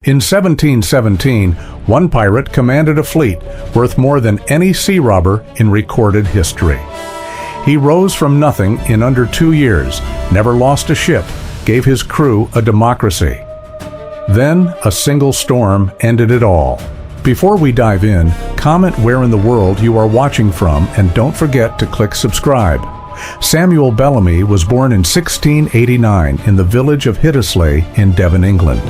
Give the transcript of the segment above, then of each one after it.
In 1717, one pirate commanded a fleet worth more than any sea robber in recorded history. He rose from nothing in under 2 years, never lost a ship, gave his crew a democracy. Then, a single storm ended it all. Before we dive in, comment where in the world you are watching from and don't forget to click subscribe. Samuel Bellamy was born in 1689 in the village of Hiddesley in Devon, England.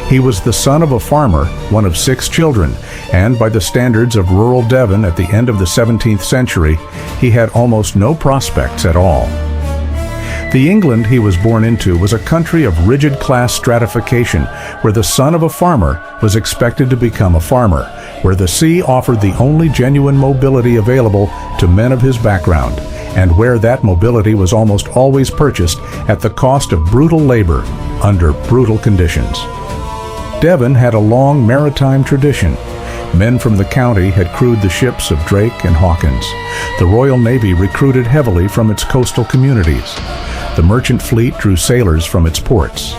He was the son of a farmer, one of 6 children, and by the standards of rural Devon at the end of the 17th century, he had almost no prospects at all. The England he was born into was a country of rigid class stratification, where the son of a farmer was expected to become a farmer, where the sea offered the only genuine mobility available to men of his background, and where that mobility was almost always purchased at the cost of brutal labor under brutal conditions. Devon had a long maritime tradition. Men from the county had crewed the ships of Drake and Hawkins. The Royal Navy recruited heavily from its coastal communities. The merchant fleet drew sailors from its ports.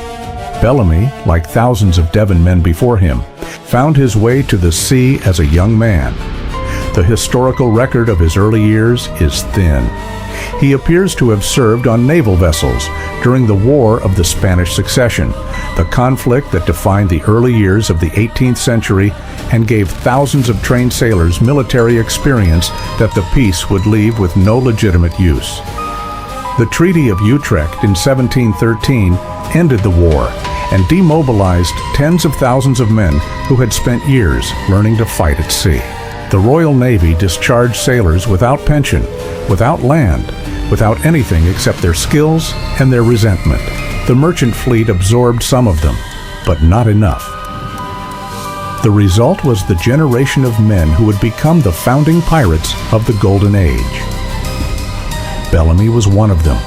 Bellamy, like thousands of Devon men before him, found his way to the sea as a young man. The historical record of his early years is thin. He appears to have served on naval vessels during the War of the Spanish Succession, the conflict that defined the early years of the 18th century and gave thousands of trained sailors military experience that the peace would leave with no legitimate use. The Treaty of Utrecht in 1713 ended the war and demobilized tens of thousands of men who had spent years learning to fight at sea. The Royal Navy discharged sailors without pension, without land, without anything except their skills and their resentment. The merchant fleet absorbed some of them, but not enough. The result was the generation of men who would become the founding pirates of the Golden Age. Bellamy was one of them.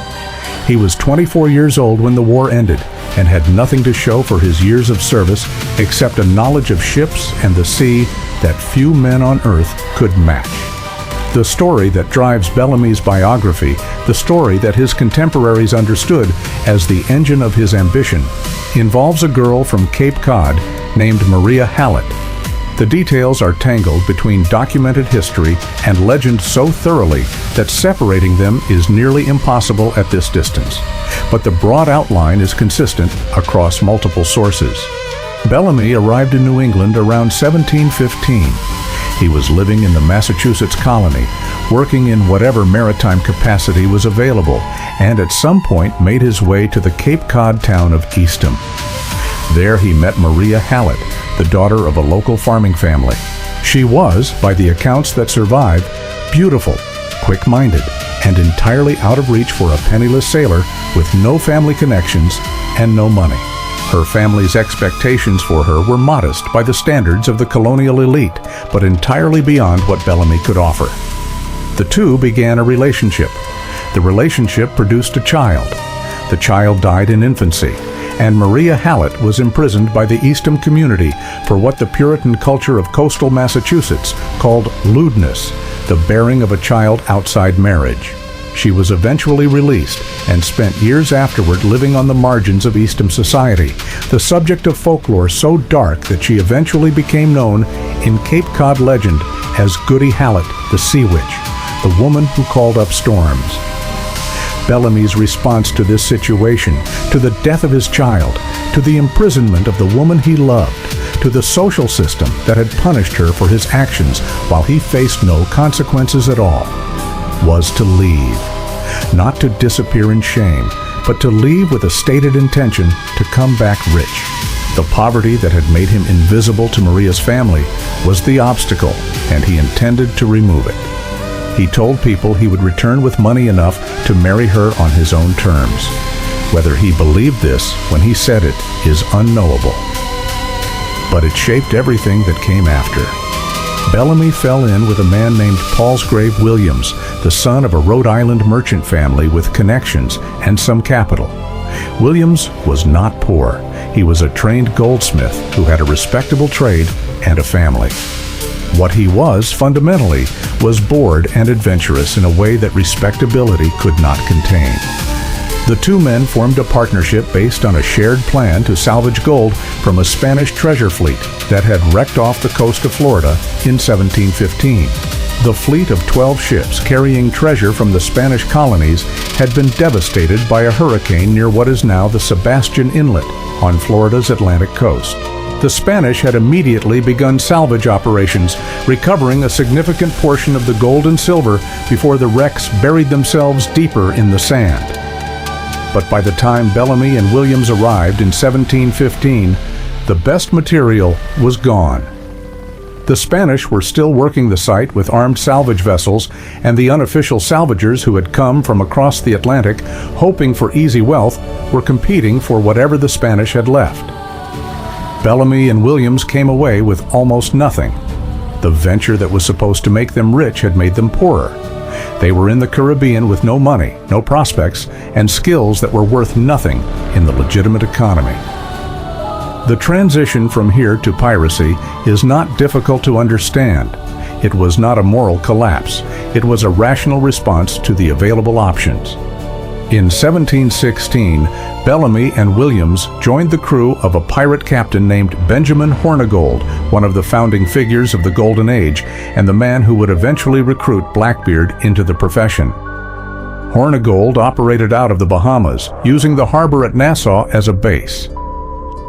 He was 24 years old when the war ended and had nothing to show for his years of service except a knowledge of ships and the sea that few men on earth could match. The story that drives Bellamy's biography, the story that his contemporaries understood as the engine of his ambition, involves a girl from Cape Cod named Maria Hallett. The details are tangled between documented history and legend so thoroughly that separating them is nearly impossible at this distance. But the broad outline is consistent across multiple sources. Bellamy arrived in New England around 1715. He was living in the Massachusetts colony, working in whatever maritime capacity was available, and at some point made his way to the Cape Cod town of Eastham. There he met Maria Hallett, the daughter of a local farming family. She was, by the accounts that survive, beautiful, quick-minded, and entirely out of reach for a penniless sailor with no family connections and no money. Her family's expectations for her were modest by the standards of the colonial elite, but entirely beyond what Bellamy could offer. The two began a relationship. The relationship produced a child. The child died in infancy, and Maria Hallett was imprisoned by the Eastham community for what the Puritan culture of coastal Massachusetts called lewdness, the bearing of a child outside marriage. She was eventually released and spent years afterward living on the margins of Eastham society, the subject of folklore so dark that she eventually became known in Cape Cod legend as Goody Hallett, the Sea Witch, the woman who called up storms. Bellamy's response to this situation, to the death of his child, to the imprisonment of the woman he loved, to the social system that had punished her for his actions while he faced no consequences at all, was to leave. Not to disappear in shame, but to leave with a stated intention to come back rich. The poverty that had made him invisible to Maria's family was the obstacle, and he intended to remove it. He told people he would return with money enough to marry her on his own terms. Whether he believed this when he said it is unknowable. But it shaped everything that came after. Bellamy fell in with a man named Palsgrave Williams, the son of a Rhode Island merchant family with connections and some capital. Williams was not poor. He was a trained goldsmith who had a respectable trade and a family. What he was, fundamentally, was bored and adventurous in a way that respectability could not contain. The two men formed a partnership based on a shared plan to salvage gold from a Spanish treasure fleet that had wrecked off the coast of Florida in 1715. The fleet of 12 ships carrying treasure from the Spanish colonies had been devastated by a hurricane near what is now the Sebastian Inlet on Florida's Atlantic coast. The Spanish had immediately begun salvage operations, recovering a significant portion of the gold and silver before the wrecks buried themselves deeper in the sand. But by the time Bellamy and Williams arrived in 1715, the best material was gone. The Spanish were still working the site with armed salvage vessels, and the unofficial salvagers who had come from across the Atlantic, hoping for easy wealth, were competing for whatever the Spanish had left. Bellamy and Williams came away with almost nothing. The venture that was supposed to make them rich had made them poorer. They were in the Caribbean with no money, no prospects, and skills that were worth nothing in the legitimate economy. The transition from here to piracy is not difficult to understand. It was not a moral collapse. It was a rational response to the available options. In 1716, Bellamy and Williams joined the crew of a pirate captain named Benjamin Hornigold, one of the founding figures of the Golden Age, and the man who would eventually recruit Blackbeard into the profession. Hornigold operated out of the Bahamas, using the harbor at Nassau as a base.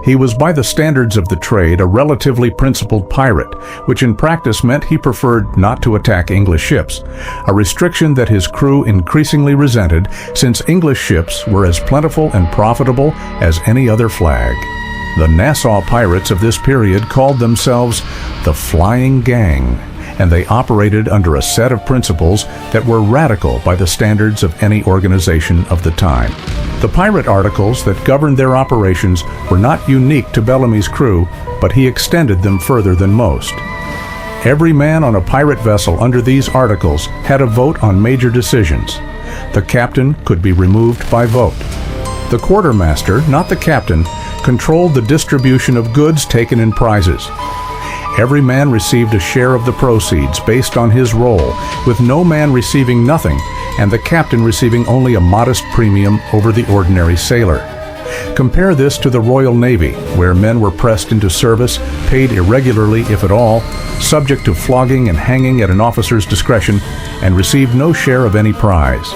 He was, by the standards of the trade, a relatively principled pirate, which in practice meant he preferred not to attack English ships, a restriction that his crew increasingly resented since English ships were as plentiful and profitable as any other flag. The Nassau pirates of this period called themselves the Flying Gang, and they operated under a set of principles that were radical by the standards of any organization of the time. The pirate articles that governed their operations were not unique to Bellamy's crew, but he extended them further than most. Every man on a pirate vessel under these articles had a vote on major decisions. The captain could be removed by vote. The quartermaster, not the captain, controlled the distribution of goods taken in prizes. Every man received a share of the proceeds based on his role, with no man receiving nothing and the captain receiving only a modest premium over the ordinary sailor. Compare this to the Royal Navy, where men were pressed into service, paid irregularly if at all, subject to flogging and hanging at an officer's discretion, and received no share of any prize.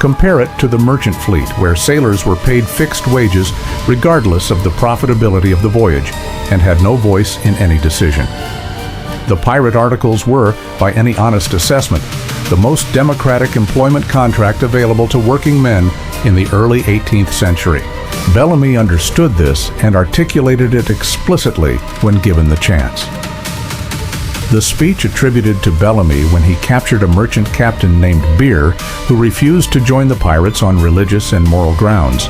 Compare it to the merchant fleet, where sailors were paid fixed wages regardless of the profitability of the voyage, and had no voice in any decision. The pirate articles were, by any honest assessment, the most democratic employment contract available to working men in the early 18th century. Bellamy understood this and articulated it explicitly when given the chance. The speech attributed to Bellamy when he captured a merchant captain named Beer, who refused to join the pirates on religious and moral grounds,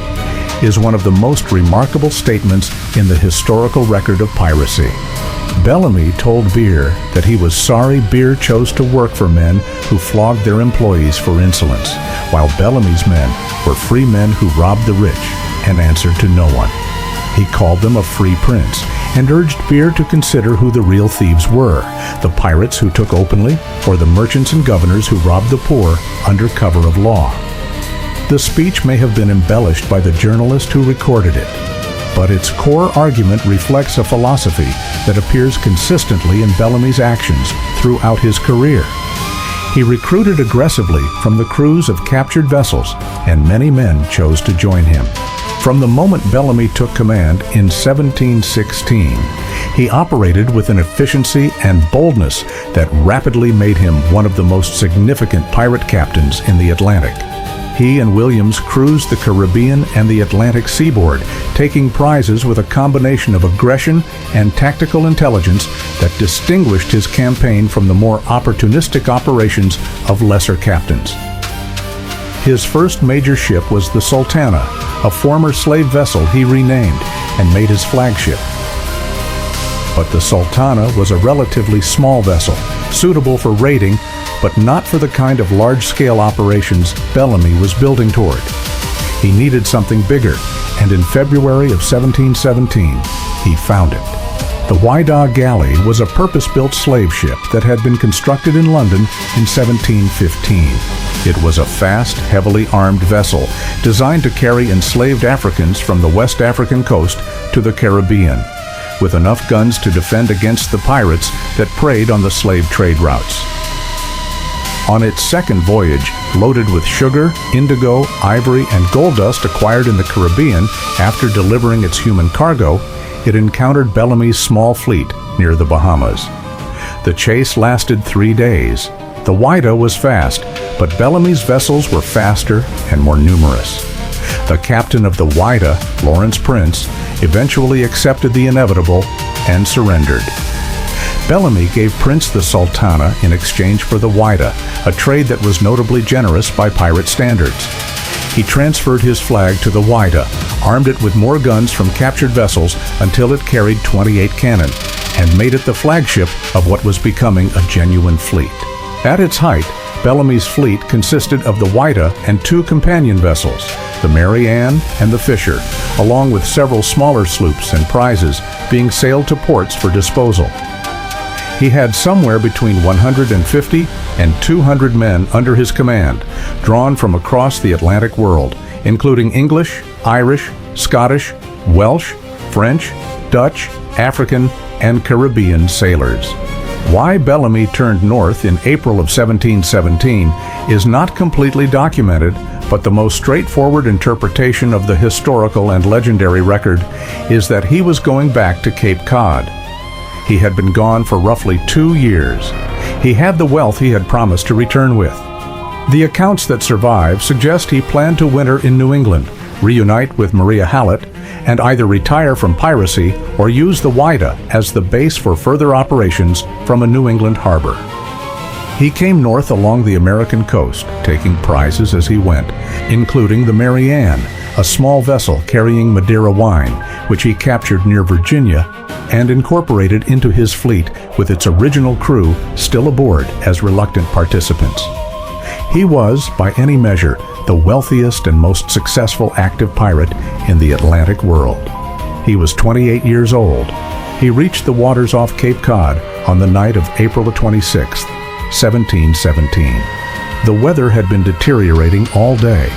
is one of the most remarkable statements in the historical record of piracy. Bellamy told Beer that he was sorry Beer chose to work for men who flogged their employees for insolence, while Bellamy's men were free men who robbed the rich and answered to no one. He called them a free prince and urged Beer to consider who the real thieves were, the pirates who took openly or the merchants and governors who robbed the poor under cover of law. The speech may have been embellished by the journalist who recorded it, but its core argument reflects a philosophy that appears consistently in Bellamy's actions throughout his career. He recruited aggressively from the crews of captured vessels, and many men chose to join him. From the moment Bellamy took command in 1716, he operated with an efficiency and boldness that rapidly made him one of the most significant pirate captains in the Atlantic. He and Williams cruised the Caribbean and the Atlantic seaboard, taking prizes with a combination of aggression and tactical intelligence that distinguished his campaign from the more opportunistic operations of lesser captains. His first major ship was the Sultana, a former slave vessel he renamed and made his flagship. But the Sultana was a relatively small vessel, suitable for raiding, but not for the kind of large-scale operations Bellamy was building toward. He needed something bigger, and in February of 1717, he found it. The Whydah Galley was a purpose-built slave ship that had been constructed in London in 1715. It was a fast, heavily armed vessel designed to carry enslaved Africans from the West African coast to the Caribbean, with enough guns to defend against the pirates that preyed on the slave trade routes. On its second voyage, loaded with sugar, indigo, ivory, and gold dust acquired in the Caribbean after delivering its human cargo, it encountered Bellamy's small fleet near the Bahamas. The chase lasted 3 days. The Whydah was fast, but Bellamy's vessels were faster and more numerous. The captain of the Whydah, Lawrence Prince, eventually accepted the inevitable and surrendered. Bellamy gave Prince the Sultana in exchange for the Whydah, a trade that was notably generous by pirate standards. He transferred his flag to the Whydah, armed it with more guns from captured vessels until it carried 28 cannon, and made it the flagship of what was becoming a genuine fleet. At its height, Bellamy's fleet consisted of the Whydah and 2 companion vessels, the Mary Ann and the Fisher, along with several smaller sloops and prizes being sailed to ports for disposal. He had somewhere between 150 and 200 men under his command, drawn from across the Atlantic world, including English, Irish, Scottish, Welsh, French, Dutch, African, and Caribbean sailors. Why Bellamy turned north in April of 1717 is not completely documented, but the most straightforward interpretation of the historical and legendary record is that he was going back to Cape Cod. He had been gone for roughly 2 years. He had the wealth he had promised to return with. The accounts that survive suggest he planned to winter in New England, reunite with Maria Hallett, and either retire from piracy or use the Whydah as the base for further operations from a New England harbor. He came north along the American coast, taking prizes as he went, including the Mary Ann, a small vessel carrying Madeira wine, which he captured near Virginia and incorporated into his fleet with its original crew still aboard as reluctant participants. He was, by any measure, the wealthiest and most successful active pirate in the Atlantic world. He was 28 years old. He reached the waters off Cape Cod on the night of April the 26th, 1717. The weather had been deteriorating all day.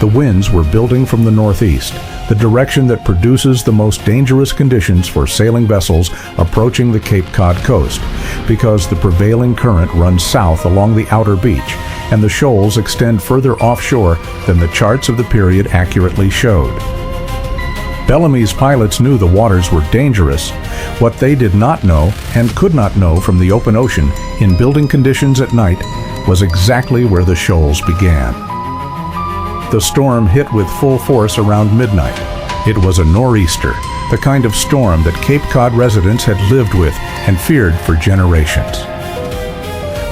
The winds were building from the northeast, the direction that produces the most dangerous conditions for sailing vessels approaching the Cape Cod coast, because the prevailing current runs south along the outer beach, and the shoals extend further offshore than the charts of the period accurately showed. Bellamy's pilots knew the waters were dangerous. What they did not know, and could not know from the open ocean in building conditions at night, was exactly where the shoals began. The storm hit with full force around midnight. It was a nor'easter, the kind of storm that Cape Cod residents had lived with and feared for generations.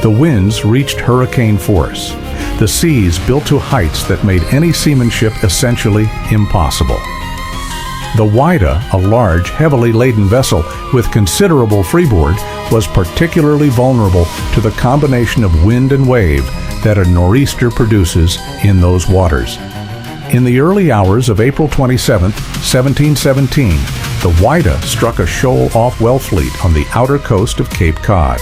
The winds reached hurricane force. The seas built to heights that made any seamanship essentially impossible. The Whydah, a large, heavily laden vessel with considerable freeboard, was particularly vulnerable to the combination of wind and wave that a nor'easter produces in those waters. In the early hours of April 27, 1717, the Whydah struck a shoal off Wellfleet on the outer coast of Cape Cod.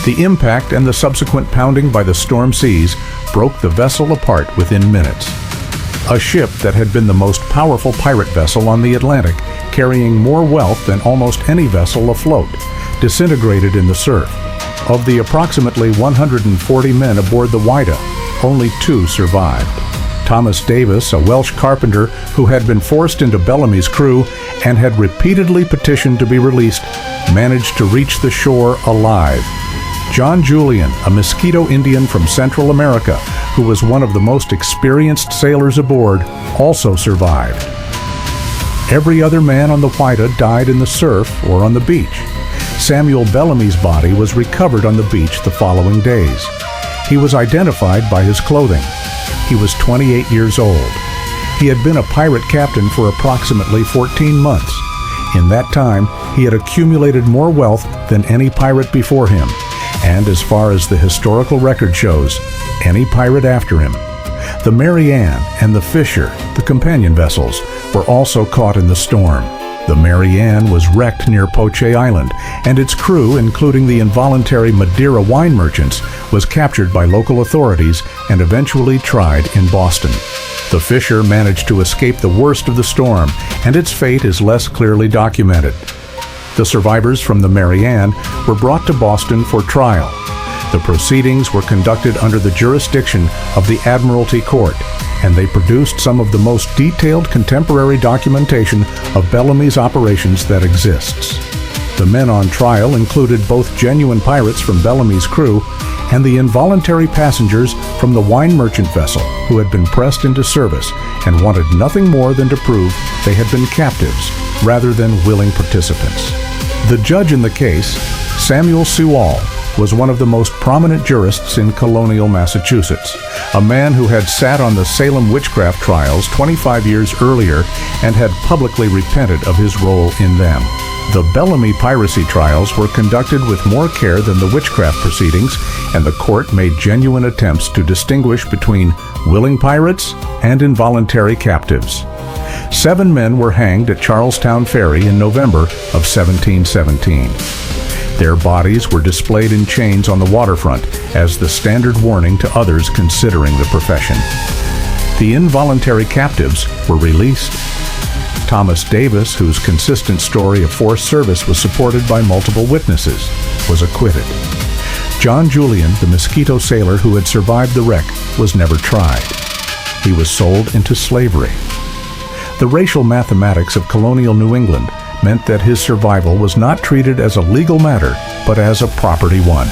The impact and the subsequent pounding by the storm seas broke the vessel apart within minutes. A ship that had been the most powerful pirate vessel on the Atlantic, carrying more wealth than almost any vessel afloat, disintegrated in the surf. Of the approximately 140 men aboard the Whydah, only 2 survived. Thomas Davis, a Welsh carpenter who had been forced into Bellamy's crew and had repeatedly petitioned to be released, managed to reach the shore alive. John Julian, a Mosquito Indian from Central America, who was one of the most experienced sailors aboard, also survived. Every other man on the Whydah died in the surf or on the beach. Samuel Bellamy's body was recovered on the beach the following days. He was identified by his clothing. He was 28 years old. He had been a pirate captain for approximately 14 months. In that time, he had accumulated more wealth than any pirate before him, and as far as the historical record shows, any pirate after him. The Mary Ann and the Fisher, the companion vessels, were also caught in the storm. The Mary Ann was wrecked near Poche Island, and its crew, including the involuntary Madeira wine merchants, was captured by local authorities and eventually tried in Boston. The Fisher managed to escape the worst of the storm, and its fate is less clearly documented. The survivors from the Mary Ann were brought to Boston for trial. The proceedings were conducted under the jurisdiction of the Admiralty Court, and they produced some of the most detailed contemporary documentation of Bellamy's operations that exists. The men on trial included both genuine pirates from Bellamy's crew and the involuntary passengers from the wine merchant vessel who had been pressed into service and wanted nothing more than to prove they had been captives rather than willing participants. The judge in the case, Samuel Sewall, was one of the most prominent jurists in colonial Massachusetts, a man who had sat on the Salem witchcraft trials 25 years earlier and had publicly repented of his role in them. The Bellamy piracy trials were conducted with more care than the witchcraft proceedings, and the court made genuine attempts to distinguish between willing pirates and involuntary captives. 7 men were hanged at Charlestown Ferry in November of 1717. Their bodies were displayed in chains on the waterfront as the standard warning to others considering the profession. The involuntary captives were released. Thomas Davis, whose consistent story of forced service was supported by multiple witnesses, was acquitted. John Julian, the Mosquito sailor who had survived the wreck, was never tried. He was sold into slavery. The racial mathematics of colonial New England meant that his survival was not treated as a legal matter, but as a property one.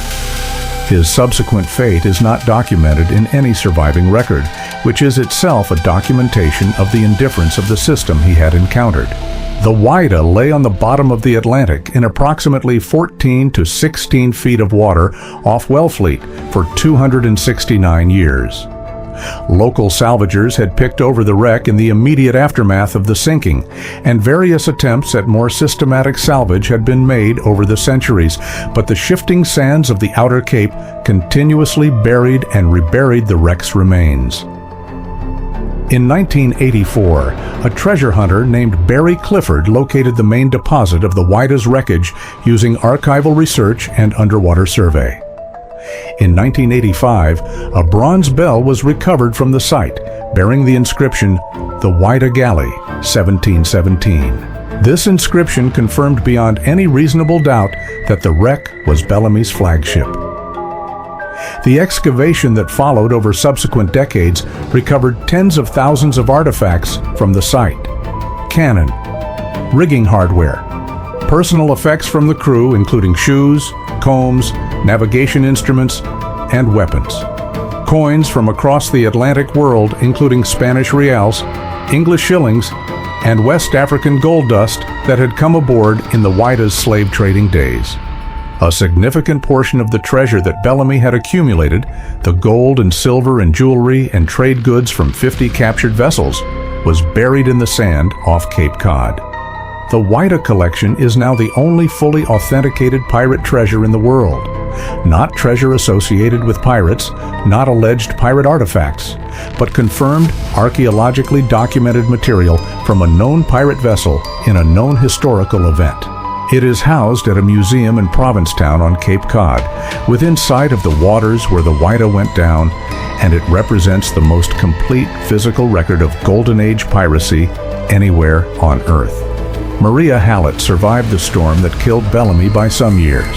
His subsequent fate is not documented in any surviving record, which is itself a documentation of the indifference of the system he had encountered. The Whydah lay on the bottom of the Atlantic in approximately 14 to 16 feet of water off Wellfleet for 269 years. Local salvagers had picked over the wreck in the immediate aftermath of the sinking, and various attempts at more systematic salvage had been made over the centuries, but the shifting sands of the outer cape continuously buried and reburied the wreck's remains. In 1984, a treasure hunter named Barry Clifford located the main deposit of the Whydah's wreckage using archival research and underwater survey. In 1985, a bronze bell was recovered from the site, bearing the inscription, "The Whydah Galley, 1717." This inscription confirmed beyond any reasonable doubt that the wreck was Bellamy's flagship. The excavation that followed over subsequent decades recovered tens of thousands of artifacts from the site. Cannon, rigging hardware, personal effects from the crew including shoes, combs, navigation instruments, and weapons. Coins from across the Atlantic world including Spanish reals, English shillings, and West African gold dust that had come aboard in the Whydah's slave trading days. A significant portion of the treasure that Bellamy had accumulated, the gold and silver and jewelry and trade goods from 50 captured vessels, was buried in the sand off Cape Cod. The Whydah collection is now the only fully authenticated pirate treasure in the world. Not treasure associated with pirates, not alleged pirate artifacts, but confirmed archaeologically documented material from a known pirate vessel in a known historical event. It is housed at a museum in Provincetown on Cape Cod, within sight of the waters where the Whydah went down, and it represents the most complete physical record of Golden Age piracy anywhere on Earth. Maria Hallett survived the storm that killed Bellamy by some years.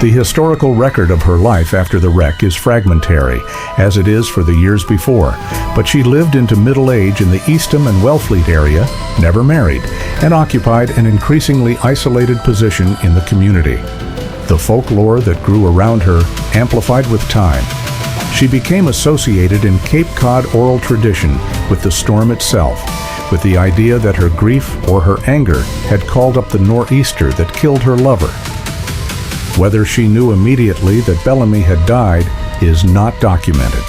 The historical record of her life after the wreck is fragmentary, as it is for the years before, but she lived into middle age in the Eastham and Wellfleet area, never married, and occupied an increasingly isolated position in the community. The folklore that grew around her amplified with time. She became associated in Cape Cod oral tradition with the storm itself, with the idea that her grief or her anger had called up the nor'easter that killed her lover. Whether she knew immediately that Bellamy had died is not documented.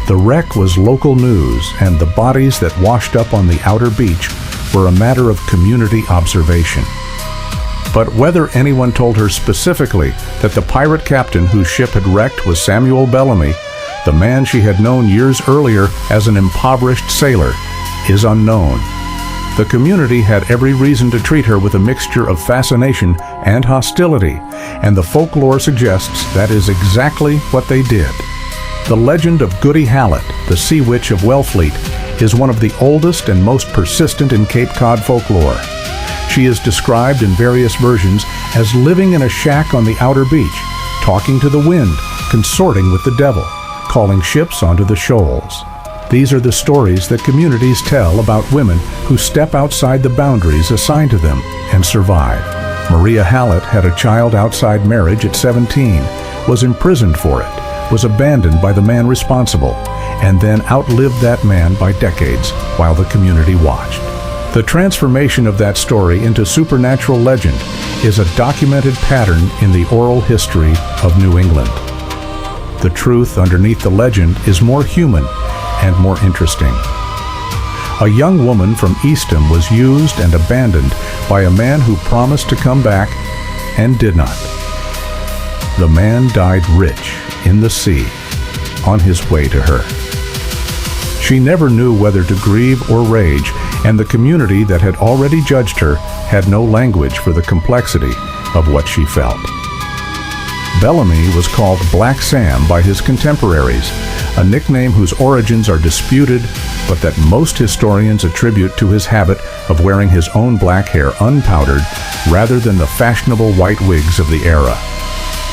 The wreck was local news, and the bodies that washed up on the outer beach were a matter of community observation. But whether anyone told her specifically that the pirate captain whose ship had wrecked was Samuel Bellamy, the man she had known years earlier as an impoverished sailor, is unknown. The community had every reason to treat her with a mixture of fascination and hostility, and the folklore suggests that is exactly what they did. The legend of Goody Hallet, the sea witch of Wellfleet, is one of the oldest and most persistent in Cape Cod folklore. She is described in various versions as living in a shack on the outer beach, talking to the wind, consorting with the devil, calling ships onto the shoals. These are the stories that communities tell about women who step outside the boundaries assigned to them and survive. Maria Hallett had a child outside marriage at 17, was imprisoned for it, was abandoned by the man responsible, and then outlived that man by decades while the community watched. The transformation of that story into supernatural legend is a documented pattern in the oral history of New England. The truth underneath the legend is more human and more interesting. A young woman from Eastham was used and abandoned by a man who promised to come back and did not. The man died rich in the sea on his way to her. She never knew whether to grieve or rage, and the community that had already judged her had no language for the complexity of what she felt. Bellamy was called Black Sam by his contemporaries, a nickname whose origins are disputed, but that most historians attribute to his habit of wearing his own black hair unpowdered rather than the fashionable white wigs of the era.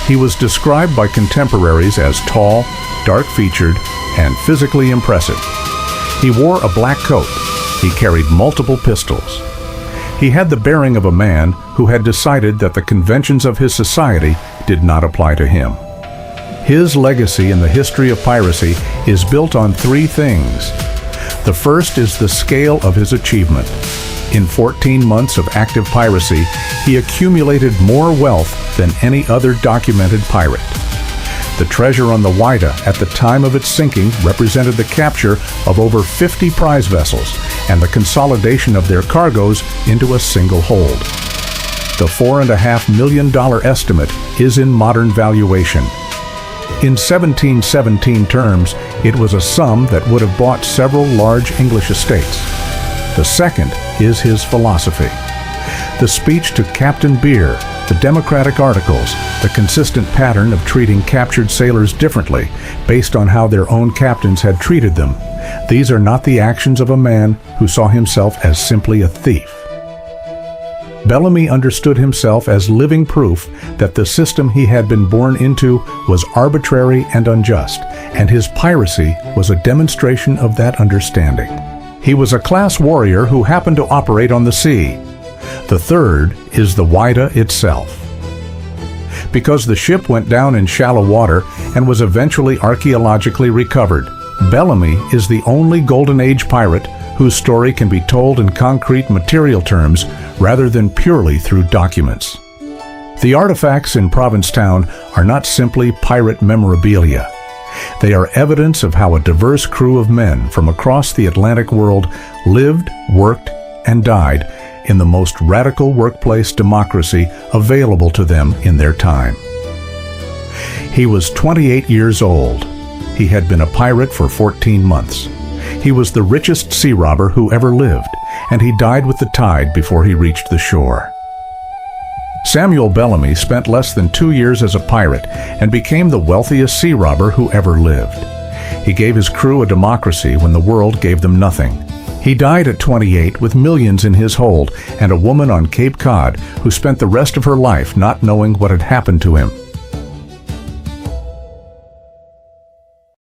He was described by contemporaries as tall, dark-featured, and physically impressive. He wore a black coat. He carried multiple pistols. He had the bearing of a man who had decided that the conventions of his society did not apply to him. His legacy in the history of piracy is built on three things. The first is the scale of his achievement. In 14 months of active piracy, he accumulated more wealth than any other documented pirate. The treasure on the Whydah at the time of its sinking represented the capture of over 50 prize vessels and the consolidation of their cargoes into a single hold. The $4.5 million estimate is in modern valuation. In 1717 terms, it was a sum that would have bought several large English estates. The second is his philosophy. The speech to Captain Beer, the Democratic Articles, the consistent pattern of treating captured sailors differently based on how their own captains had treated them. These are not the actions of a man who saw himself as simply a thief. Bellamy understood himself as living proof that the system he had been born into was arbitrary and unjust, and his piracy was a demonstration of that understanding. He was a class warrior who happened to operate on the sea. The third is the Whydah itself. Because the ship went down in shallow water and was eventually archaeologically recovered, Bellamy is the only Golden Age pirate whose story can be told in concrete material terms rather than purely through documents. The artifacts in Provincetown are not simply pirate memorabilia. They are evidence of how a diverse crew of men from across the Atlantic world lived, worked, and died in the most radical workplace democracy available to them in their time. He was 28 years old. He had been a pirate for 14 months. He was the richest sea robber who ever lived, and he died with the tide before he reached the shore. Samuel Bellamy spent less than 2 years as a pirate and became the wealthiest sea robber who ever lived. He gave his crew a democracy when the world gave them nothing. He died at 28 with millions in his hold and a woman on Cape Cod who spent the rest of her life not knowing what had happened to him.